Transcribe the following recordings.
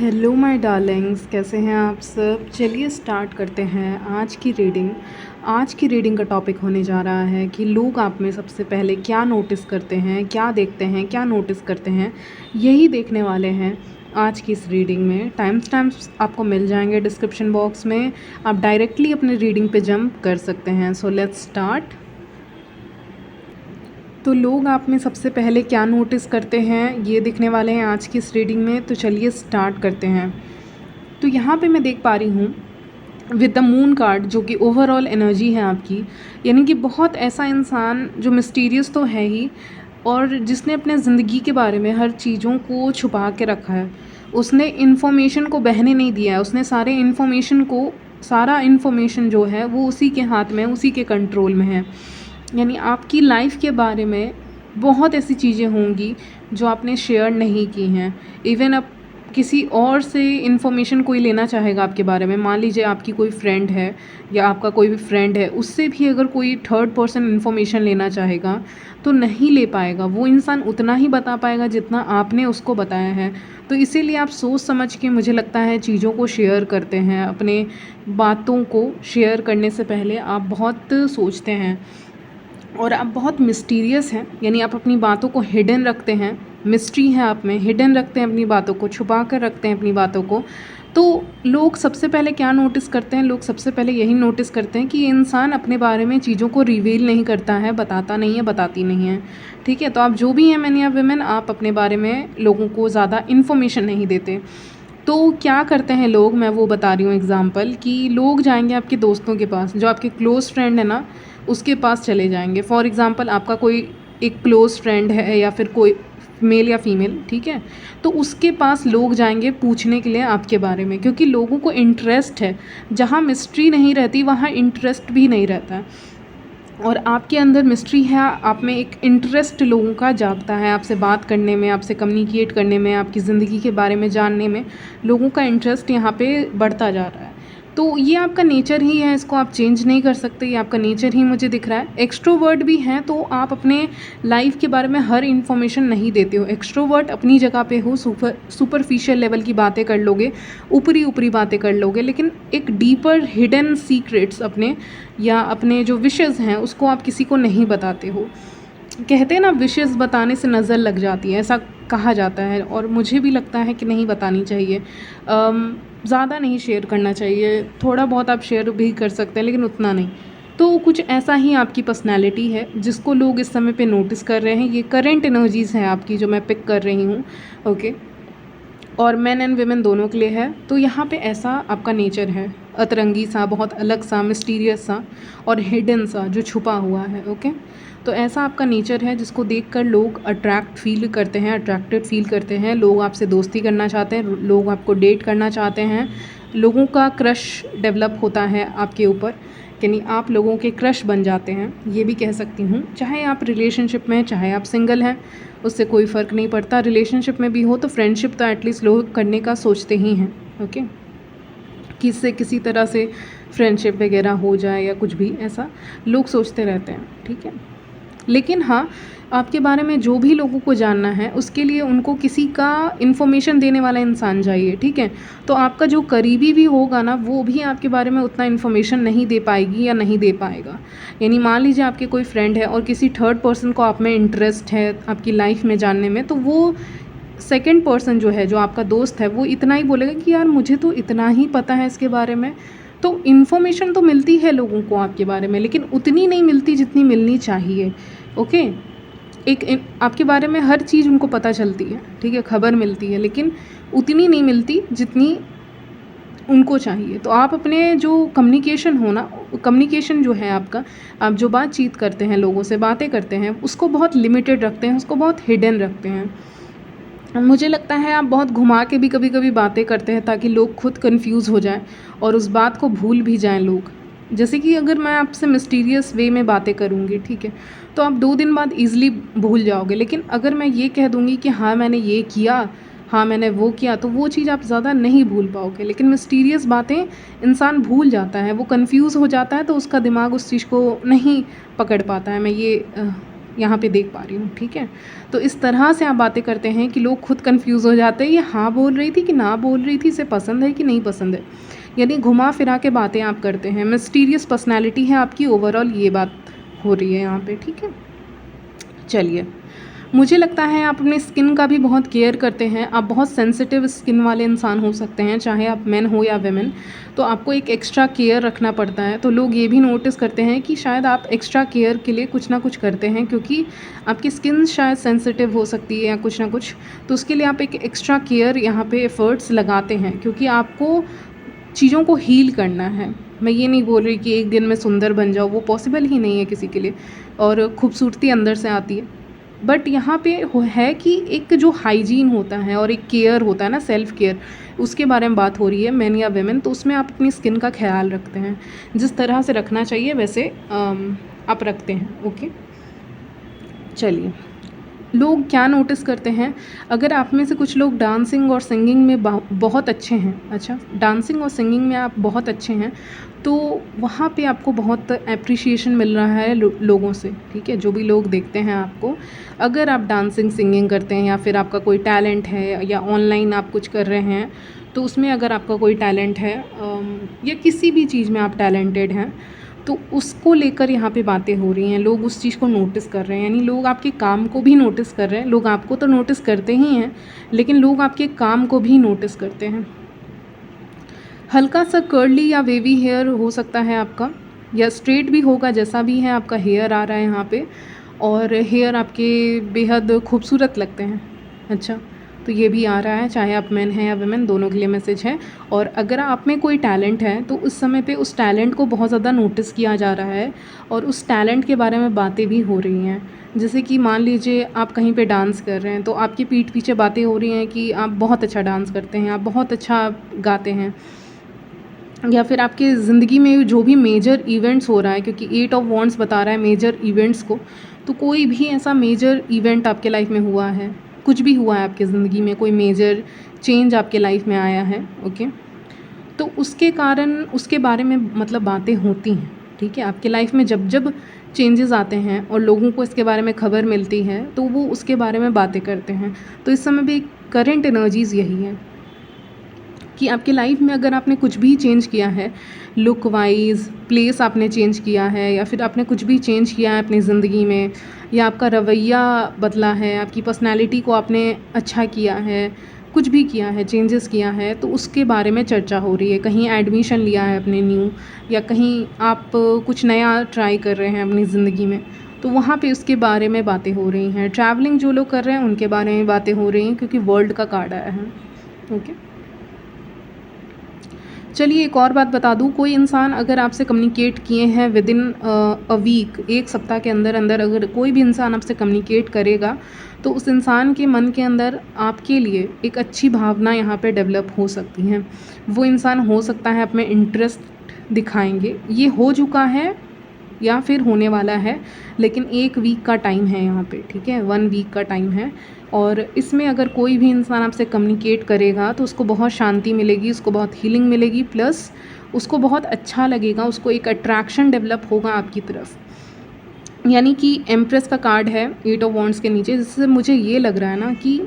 Hello my Darling's, कैसे हैं आप सब। चलिए स्टार्ट करते हैं आज की रीडिंग। आज की रीडिंग का टॉपिक होने जा रहा है कि लोग आप में सबसे पहले क्या नोटिस करते हैं, क्या देखते हैं, क्या नोटिस करते हैं, यही देखने वाले हैं आज की इस रीडिंग में। टाइम स्टैम्प्स आपको मिल जाएंगे डिस्क्रिप्शन बॉक्स में, आप डायरेक्टली अपने रीडिंग पे जंप कर सकते हैं। So let's start. तो लोग आप में सबसे पहले क्या नोटिस करते हैं ये दिखने वाले हैं आज की इस रीडिंग में। तो चलिए स्टार्ट करते हैं। तो यहाँ पे मैं देख पा रही हूँ विद द मून कार्ड, जो कि ओवरऑल एनर्जी है आपकी, यानी कि बहुत ऐसा इंसान जो मिस्टीरियस तो है ही, और जिसने अपने ज़िंदगी के बारे में हर चीज़ों को छुपा के रखा है। उसने इन्फॉर्मेशन को बहने नहीं दिया है, उसने सारा इन्फॉर्मेशन जो है वो उसी के हाथ में, उसी के कंट्रोल में है। यानी आपकी लाइफ के बारे में बहुत ऐसी चीज़ें होंगी जो आपने शेयर नहीं की हैं। इवन अब किसी और से इन्फॉर्मेशन कोई लेना चाहेगा आपके बारे में, मान लीजिए आपकी कोई फ्रेंड है या आपका कोई भी फ्रेंड है, उससे भी अगर कोई थर्ड पर्सन इन्फॉर्मेशन लेना चाहेगा तो नहीं ले पाएगा। वो इंसान उतना ही बता पाएगा जितना आपने उसको बताया है। तो इसीलिए आप सोच समझ के, मुझे लगता है, चीज़ों को शेयर करते हैं। अपने बातों को शेयर करने से पहले आप बहुत सोचते हैं और आप बहुत मिस्टीरियस हैं, यानी आप अपनी बातों को हिडन रखते हैं। मिस्ट्री है आप में, हिडन रखते हैं अपनी बातों को, छुपा कर रखते हैं अपनी बातों को। तो लोग सबसे पहले क्या नोटिस करते हैं? लोग सबसे पहले यही नोटिस करते हैं कि ये इंसान अपने बारे में चीज़ों को रिवील नहीं करता है, बताता नहीं है, बताती नहीं है। ठीक है, तो आप जो भी हैं मैन या विमेन, आप अपने बारे में लोगों को ज़्यादा इन्फॉर्मेशन नहीं देते। तो क्या करते हैं लोग, मैं वो बता रही हूँ एग्जांपल, कि लोग जाएंगे आपके दोस्तों के पास, जो आपके क्लोज़ फ्रेंड है ना, उसके पास चले जाएंगे। फॉर एग्जांपल आपका कोई एक क्लोज़ फ्रेंड है या फिर कोई मेल या फीमेल, ठीक है, तो उसके पास लोग जाएंगे पूछने के लिए आपके बारे में, क्योंकि लोगों को इंटरेस्ट है। जहाँ मिस्ट्री नहीं रहती वहाँ इंटरेस्ट भी नहीं रहता है। और आपके अंदर मिस्ट्री है, आप में एक इंटरेस्ट लोगों का जागता है, आपसे बात करने में, आपसे कम्युनिकेट करने में, आपकी ज़िंदगी के बारे में जानने में लोगों का इंटरेस्ट यहाँ पे बढ़ता जा रहा है। तो ये आपका नेचर ही है, इसको आप चेंज नहीं कर सकते, ये आपका नेचर ही मुझे दिख रहा है। एक्सट्रोवर्ट भी हैं तो आप अपने लाइफ के बारे में हर इन्फॉर्मेशन नहीं देते हो। एक्सट्रोवर्ट अपनी जगह पे हो, सुपरफिशियल लेवल की बातें कर लोगे, ऊपरी ऊपरी बातें कर लोगे, लेकिन एक डीपर हिडन सीक्रेट्स अपने, या अपने जो विशेज़ हैं उसको आप किसी को नहीं बताते हो। कहते हैं ना, विशेज़ बताने से नज़र लग जाती है, ऐसा कहा जाता है, और मुझे भी लगता है कि नहीं बतानी चाहिए। ज़्यादा नहीं शेयर करना चाहिए, थोड़ा बहुत आप शेयर भी कर सकते हैं लेकिन उतना नहीं। तो कुछ ऐसा ही आपकी पर्सनैलिटी है जिसको लोग इस समय पे नोटिस कर रहे हैं। ये करंट एनर्जीज़ हैं आपकी जो मैं पिक कर रही हूँ, ओके, और मेन एंड वेमेन दोनों के लिए है। तो यहाँ पे ऐसा आपका नेचर है, अतरंगी सा, बहुत अलग सा, मिस्टीरियस सा और हिडन सा, जो छुपा हुआ है। ओके, तो ऐसा आपका नेचर है जिसको देखकर लोग अट्रैक्टेड फील करते हैं। लोग आपसे दोस्ती करना चाहते हैं, लोग आपको डेट करना चाहते हैं, लोगों का क्रश डेवलप होता है आपके ऊपर, यानी आप लोगों के क्रश बन जाते हैं, ये भी कह सकती हूँ। चाहे आप रिलेशनशिप में, चाहे आप सिंगल हैं, उससे कोई फ़र्क नहीं पड़ता। रिलेशनशिप में भी हो तो फ्रेंडशिप तो एटलीस्ट लोग करने का सोचते ही हैं। ओके, किससे किसी तरह से फ्रेंडशिप वगैरह हो जाए या कुछ भी, ऐसा लोग सोचते रहते हैं। ठीक है, लेकिन हाँ, आपके बारे में जो भी लोगों को जानना है उसके लिए उनको किसी का इन्फॉर्मेशन देने वाला इंसान चाहिए। ठीक है, तो आपका जो करीबी भी होगा ना, वो भी आपके बारे में उतना इन्फॉर्मेशन नहीं दे पाएगी या नहीं दे पाएगा। यानी मान लीजिए आपके कोई फ्रेंड है और किसी थर्ड पर्सन को आप में इंटरेस्ट है आपकी लाइफ में जानने में, तो वो सेकंड पर्सन जो है, जो आपका दोस्त है, वो इतना ही बोलेगा कि यार मुझे तो इतना ही पता है इसके बारे में। तो इन्फॉर्मेशन तो मिलती है लोगों को आपके बारे में, लेकिन उतनी नहीं मिलती जितनी मिलनी चाहिए। ओके, आपके बारे में हर चीज़ उनको पता चलती है, ठीक है, खबर मिलती है, लेकिन उतनी नहीं मिलती जितनी उनको चाहिए। तो आप अपने जो कम्युनिकेशन जो है आपका, आप जो बातचीत करते हैं, लोगों से बातें करते हैं, उसको बहुत लिमिटेड रखते हैं, उसको बहुत हिडन रखते हैं। मुझे लगता है आप बहुत घुमा के भी कभी कभी बातें करते हैं ताकि लोग खुद कंफ्यूज हो जाएं और उस बात को भूल भी जाएं लोग। जैसे कि अगर मैं आपसे मिस्टीरियस वे में बातें करूँगी, ठीक है, तो आप 2 दिन बाद ईज़िली भूल जाओगे। लेकिन अगर मैं ये कह दूँगी कि हाँ मैंने ये किया, हाँ मैंने वो किया, तो वो चीज़ आप ज़्यादा नहीं भूल पाओगे। लेकिन मिस्टीरियस बातें इंसान भूल जाता है, वो कंफ्यूज हो जाता है, तो उसका दिमाग उस चीज़ को नहीं पकड़ पाता है। मैं ये यहाँ पे देख पा रही हूँ, ठीक है। तो इस तरह से आप बातें करते हैं कि लोग खुद कंफ्यूज हो जाते हैं, ये हाँ बोल रही थी कि ना बोल रही थी, इसे पसंद है कि नहीं पसंद है, यानी घुमा फिरा के बातें आप करते हैं। मिस्टीरियस पर्सनैलिटी है आपकी ओवरऑल, ये बात हो रही है यहाँ पे, ठीक है। चलिए, मुझे लगता है आप अपने स्किन का भी बहुत केयर करते हैं, आप बहुत सेंसिटिव स्किन वाले इंसान हो सकते हैं, चाहे आप मेन हो या वेमेन, तो आपको एक एक्स्ट्रा केयर रखना पड़ता है। तो लोग ये भी नोटिस करते हैं कि शायद आप एक्स्ट्रा केयर के लिए कुछ ना कुछ करते हैं, क्योंकि आपकी स्किन शायद सेंसिटिव हो सकती है या कुछ ना कुछ, तो उसके लिए आप एक एक्स्ट्रा केयर यहाँ पे एफ़र्ट्स लगाते हैं, क्योंकि आपको चीज़ों को हील करना है। मैं ये नहीं बोल रही कि एक दिन में सुंदर बन जाओ, वो पॉसिबल ही नहीं है किसी के लिए, और खूबसूरती अंदर से आती है। बट यहाँ पे है कि एक जो हाइजीन होता है और एक केयर होता है ना, सेल्फ केयर, उसके बारे में बात हो रही है, मैन या वेमेन, तो उसमें आप अपनी स्किन का ख्याल रखते हैं, जिस तरह से रखना चाहिए वैसे आप रखते हैं, ओके। चलिए, लोग क्या नोटिस करते हैं, अगर आप में से कुछ लोग डांसिंग और सिंगिंग में बहुत अच्छे हैं, अच्छा डांसिंग और सिंगिंग में आप बहुत अच्छे हैं, तो वहाँ पे आपको बहुत एप्रिसिएशन मिल रहा है लोगों से, ठीक है। जो भी लोग देखते हैं आपको, अगर आप डांसिंग सिंगिंग करते हैं या फिर आपका कोई टैलेंट है या ऑनलाइन आप कुछ कर रहे हैं, तो उसमें अगर आपका कोई टैलेंट है या किसी भी चीज़ में आप टैलेंटेड हैं, तो उसको लेकर यहाँ पे बातें हो रही हैं, लोग उस चीज़ को नोटिस कर रहे हैं, यानी लोग आपके काम को भी नोटिस कर रहे हैं। लोग आपको तो नोटिस करते ही हैं, लेकिन लोग आपके काम को भी नोटिस करते हैं। हल्का सा कर्ली या वेवी हेयर हो सकता है आपका, या स्ट्रेट भी होगा, जैसा भी है आपका हेयर आ रहा है यहाँ पे, और हेयर आपके बेहद खूबसूरत लगते हैं, अच्छा। तो ये भी आ रहा है, चाहे आप मैन हैं या वुमेन, दोनों के लिए मैसेज है। और अगर आप में कोई टैलेंट है तो उस समय पे उस टैलेंट को बहुत ज़्यादा नोटिस किया जा रहा है, और उस टैलेंट के बारे में बातें भी हो रही हैं। जैसे कि मान लीजिए आप कहीं पे डांस कर रहे हैं, तो आपकी पीठ पीछे बातें हो रही हैं कि आप बहुत अच्छा डांस करते हैं, आप बहुत अच्छा गाते हैं, या फिर आपके ज़िंदगी में जो भी मेजर इवेंट्स हो रहा है, क्योंकि 8 ऑफ वॉन्ड्स बता रहा है मेजर इवेंट्स को, तो कोई भी ऐसा मेजर इवेंट आपके लाइफ में हुआ है, कुछ भी हुआ है आपकी ज़िंदगी में, कोई मेजर चेंज आपके लाइफ में आया है, ओके, तो उसके कारण उसके बारे में मतलब बातें होती हैं, ठीक है। आपके लाइफ में जब जब चेंजेस आते हैं और लोगों को इसके बारे में खबर मिलती है, तो वो उसके बारे में बातें करते हैं। तो इस समय भी करंट एनर्जीज़ यही है कि आपके लाइफ में अगर आपने कुछ भी चेंज किया है, लुक वाइज, प्लेस आपने चेंज किया है, या फिर आपने कुछ भी चेंज किया है अपनी ज़िंदगी में, या आपका रवैया बदला है, आपकी पर्सनैलिटी को आपने अच्छा किया है, कुछ भी किया है, चेंजेस किया है, तो उसके बारे में चर्चा हो रही है। कहीं एडमिशन लिया है अपने न्यू, या कहीं आप कुछ नया ट्राई कर रहे हैं अपनी ज़िंदगी में, तो वहाँ पे उसके बारे में बातें हो रही हैं। ट्रैवलिंग जो लोग कर रहे हैं उनके बारे में बातें हो रही हैं, क्योंकि वर्ल्ड का कार्ड आया है, ओके। चलिए, एक और बात बता दूँ, कोई इंसान अगर आपसे कम्युनिकेट किए हैं विदिन अ वीक, एक सप्ताह के अंदर अंदर अगर कोई भी इंसान आपसे कम्युनिकेट करेगा, तो उस इंसान के मन के अंदर आपके लिए एक अच्छी भावना यहाँ पे डेवलप हो सकती हैं। वो इंसान हो सकता है आप में इंटरेस्ट दिखाएंगे, ये हो चुका है या फिर होने वाला है, लेकिन 1 वीक का टाइम है यहाँ पे, ठीक है, 1 वीक का टाइम है। और इसमें अगर कोई भी इंसान आपसे कम्युनिकेट करेगा तो उसको बहुत शांति मिलेगी, उसको बहुत हीलिंग मिलेगी, प्लस उसको बहुत अच्छा लगेगा, उसको एक अट्रैक्शन डेवलप होगा आपकी तरफ। यानी कि एम्प्रेस का कार्ड है 8 ऑफ वॉन्ड्स के नीचे, जिससे मुझे ये लग रहा है ना कि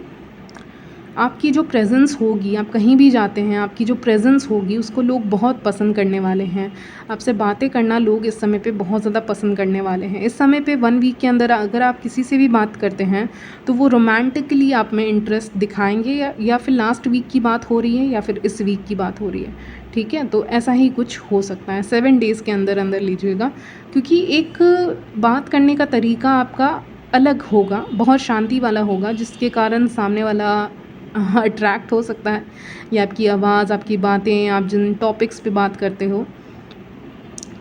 आपकी जो प्रेजेंस होगी, आप कहीं भी जाते हैं, आपकी जो प्रेजेंस होगी उसको लोग बहुत पसंद करने वाले हैं। आपसे बातें करना लोग इस समय पे बहुत ज़्यादा पसंद करने वाले हैं। इस समय पे 1 वीक के अंदर अगर आप किसी से भी बात करते हैं तो वो रोमांटिकली आप में इंटरेस्ट दिखाएंगे, या फिर लास्ट वीक की बात हो रही है या फिर इस वीक की बात हो रही है, ठीक है। तो ऐसा ही कुछ हो सकता है, 7 डेज़ के अंदर अंदर लीजिएगा, क्योंकि एक बात करने का तरीका आपका अलग होगा, बहुत शांति वाला होगा, जिसके कारण सामने वाला अट्रैक्ट हो सकता है, या आपकी आवाज़, आपकी बातें, आप जिन टॉपिक्स पे बात करते हो।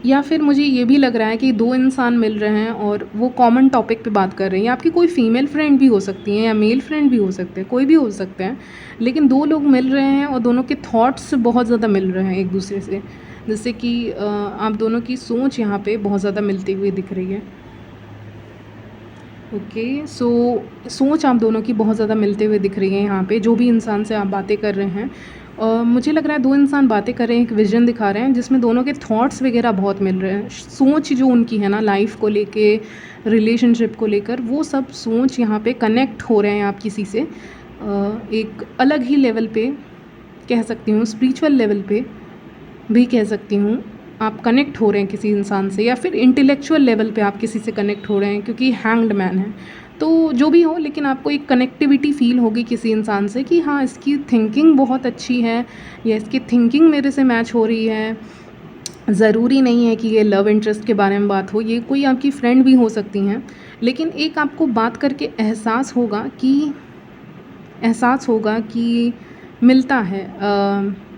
या फिर मुझे ये भी लग रहा है कि 2 इंसान मिल रहे हैं और वो कॉमन टॉपिक पे बात कर रहे हैं। आपकी कोई फीमेल फ्रेंड भी हो सकती हैं या मेल फ्रेंड भी हो सकते हैं, कोई भी हो सकते हैं, लेकिन 2 लोग मिल रहे हैं और दोनों के थॉट्स बहुत ज़्यादा मिल रहे हैं एक दूसरे से, जैसे कि आप दोनों की सोच यहाँ पे बहुत ज़्यादा मिलती हुई दिख रही है, ओके। सोच आप दोनों की बहुत ज़्यादा मिलते हुए दिख रही है यहाँ पे, जो भी इंसान से आप बातें कर रहे हैं मुझे लग रहा है दो इंसान बातें कर रहे हैं, एक विजन दिखा रहे हैं जिसमें दोनों के थॉट्स वगैरह बहुत मिल रहे हैं। सोच जो उनकी है ना लाइफ को लेके, रिलेशनशिप को लेकर, वो सब सोच यहाँ पे कनेक्ट हो रहे हैं आप किसी से एक अलग ही लेवल पे कह सकती हूँ, स्पिरिचुअल लेवल पे भी कह सकती हूँ। आप कनेक्ट हो रहे हैं किसी इंसान से, या फिर इंटेलेक्चुअल लेवल पे आप किसी से कनेक्ट हो रहे हैं, क्योंकि हैंग्ड मैन है। तो जो भी हो, लेकिन आपको एक कनेक्टिविटी फ़ील होगी किसी इंसान से कि हाँ इसकी थिंकिंग बहुत अच्छी है, या इसकी थिंकिंग मेरे से मैच हो रही है। ज़रूरी नहीं है कि ये लव इंटरेस्ट के बारे में बात हो, ये कोई आपकी फ्रेंड भी हो सकती हैं, लेकिन एक आपको बात करके एहसास होगा कि मिलता है,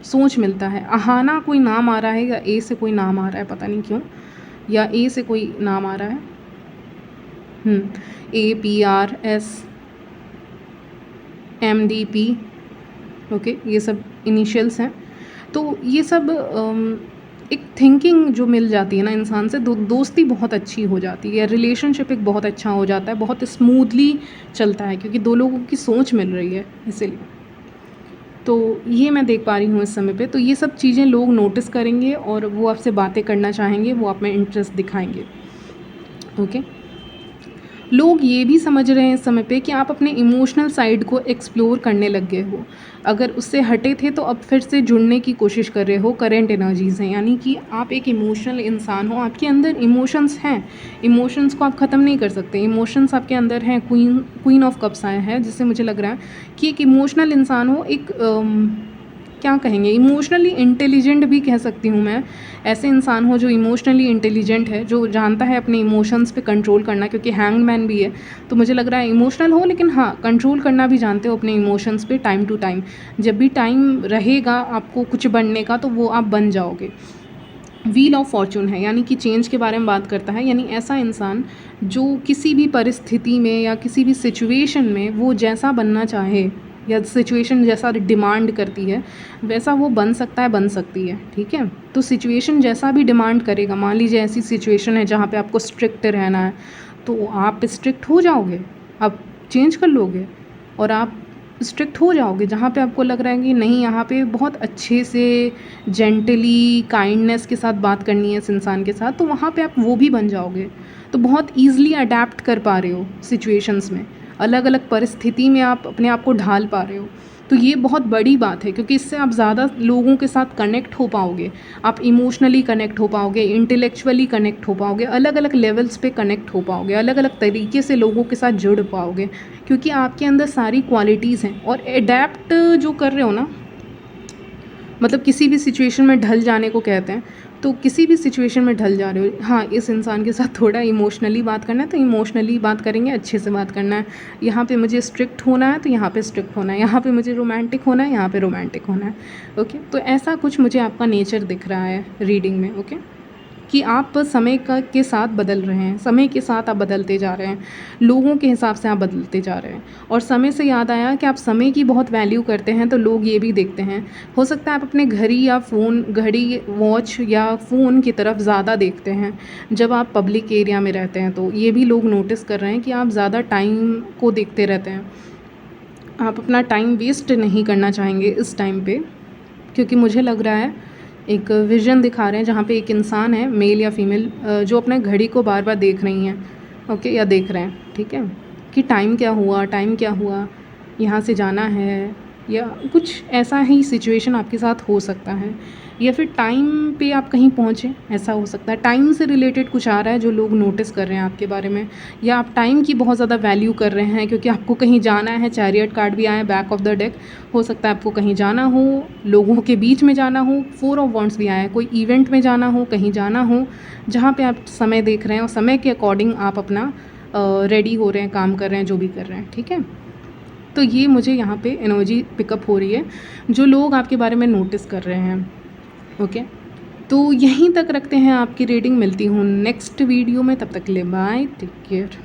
सोच मिलता है। अहाना कोई नाम आ रहा है, या ए से कोई नाम आ रहा है, पता नहीं क्यों, या ए से कोई नाम आ रहा है, APRSMDP, ओके, ये सब इनिशियल्स हैं। तो ये सब एक थिंकिंग जो मिल जाती है ना इंसान से, दोस्ती बहुत अच्छी हो जाती है, रिलेशनशिप एक बहुत अच्छा हो जाता है, बहुत स्मूथली चलता है, क्योंकि दो लोगों की सोच मिल रही है इसीलिए। तो ये मैं देख पा रही हूँ इस समय पे। तो ये सब चीज़ें लोग नोटिस करेंगे और वो आपसे बातें करना चाहेंगे, वो आप में इंटरेस्ट दिखाएंगे, ओके। लोग ये भी समझ रहे हैं इस समय पे कि आप अपने इमोशनल साइड को एक्सप्लोर करने लग गए हो। अगर उससे हटे थे तो अब फिर से जुड़ने की कोशिश कर रहे हो, करेंट एनर्जीज़ हैं, यानी कि आप एक इमोशनल इंसान हो, आपके अंदर इमोशंस हैं, इमोशंस को आप ख़त्म नहीं कर सकते, इमोशंस आपके अंदर हैं। क्वीन ऑफ कप्स आया है, जिससे मुझे लग रहा है कि एक इमोशनल इंसान हो, एक क्या कहेंगे, इमोशनली इंटेलिजेंट भी कह सकती हूँ मैं। ऐसे इंसान हो जो इमोशनली इंटेलिजेंट है, जो जानता है अपने इमोशंस पे कंट्रोल करना, क्योंकि हैंग्ड मैन भी है। तो मुझे लग रहा है इमोशनल हो, लेकिन हाँ कंट्रोल करना भी जानते हो अपने इमोशंस पे टाइम टू टाइम। जब भी टाइम रहेगा आपको कुछ बनने का, तो वो आप बन जाओगे। व्हील ऑफ फॉर्चून है, यानी कि चेंज के बारे में बात करता है, यानी ऐसा इंसान जो किसी भी परिस्थिति में या किसी भी सिचुएशन में वो जैसा बनना चाहे, या सिचुएशन जैसा डिमांड करती है वैसा वो बन सकता है, बन सकती है, ठीक है। तो सिचुएशन जैसा भी डिमांड करेगा, मान लीजिए ऐसी सिचुएशन है जहाँ पे आपको स्ट्रिक्ट रहना है, तो आप स्ट्रिक्ट हो जाओगे, आप चेंज कर लोगे और आप स्ट्रिक्ट हो जाओगे। जहाँ पे आपको लग रहा है कि नहीं, यहाँ पे बहुत अच्छे से जेंटली काइंडनेस के साथ बात करनी है इस इंसान के साथ, तो वहाँ पे आप वो भी बन जाओगे। तो बहुत ईज़िली अडेप्ट कर पा रहे हो सिचुएशंस में, अलग अलग परिस्थिति में आप अपने आप को ढाल पा रहे हो। तो ये बहुत बड़ी बात है, क्योंकि इससे आप ज़्यादा लोगों के साथ कनेक्ट हो पाओगे, आप इमोशनली कनेक्ट हो पाओगे, इंटेलेक्चुअली कनेक्ट हो पाओगे, अलग अलग लेवल्स पे कनेक्ट हो पाओगे, अलग अलग तरीके से लोगों के साथ जुड़ पाओगे, क्योंकि आपके अंदर सारी क्वालिटीज़ हैं। और एडेप्ट जो कर रहे हो ना, मतलब किसी भी सिचुएशन में ढल जाने को कहते हैं, तो किसी भी सिचुएशन में ढल जा रहे हो, हाँ इस इंसान के साथ थोड़ा इमोशनली बात करना है तो इमोशनली बात करेंगे, अच्छे से बात करना है। यहाँ पे मुझे स्ट्रिक्ट होना है तो यहाँ पे स्ट्रिक्ट होना है, यहाँ पे मुझे रोमांटिक होना है, यहाँ पे रोमांटिक होना है, ओके। तो ऐसा कुछ मुझे आपका नेचर दिख रहा है रीडिंग में, ओके, कि आप समय के साथ बदल रहे हैं, समय के साथ आप बदलते जा रहे हैं, लोगों के हिसाब से आप बदलते जा रहे हैं। और समय से याद आया कि आप समय की बहुत वैल्यू करते हैं, तो लोग ये भी देखते हैं, हो सकता है आप अपने घड़ी या घड़ी, वॉच या फ़ोन की तरफ ज़्यादा देखते हैं जब आप पब्लिक एरिया में रहते हैं, तो ये भी लोग नोटिस कर रहे हैं कि आप ज़्यादा टाइम को देखते रहते हैं। आप अपना टाइम वेस्ट नहीं करना चाहेंगे इस टाइम पे, क्योंकि मुझे लग रहा है एक विज़न दिखा रहे हैं जहाँ पे एक इंसान है, मेल या फीमेल, जो अपने घड़ी को बार बार देख रही हैं, ओके, या देख रहे हैं, ठीक है, कि टाइम क्या हुआ, यहाँ से जाना है, या कुछ ऐसा ही सिचुएशन आपके साथ हो सकता है, या फिर टाइम पे आप कहीं पहुँचे, ऐसा हो सकता है। टाइम से रिलेटेड कुछ आ रहा है जो लोग नोटिस कर रहे हैं आपके बारे में, या आप टाइम की बहुत ज़्यादा वैल्यू कर रहे हैं क्योंकि आपको कहीं जाना है। चैरियट कार्ड भी आया है बैक ऑफ द डेक, हो सकता है आपको कहीं जाना हो, लोगों के बीच में जाना हो। 4 ऑफ वॉन्ड्स भी आया है, कोई इवेंट में जाना हो, कहीं जाना हो जहाँ पे आप समय देख रहे हैं और समय के अकॉर्डिंग आप अपना रेडी हो रहे हैं, काम कर रहे हैं, जो भी कर रहे हैं, ठीक है। तो ये मुझे यहाँ पे एनर्जी पिकअप हो रही है जो लोग आपके बारे में नोटिस कर रहे हैं, ओके। तो यहीं तक रखते हैं आपकी रीडिंग, मिलती हूँ नेक्स्ट वीडियो में, तब तक के लिए बाय, टेक केयर।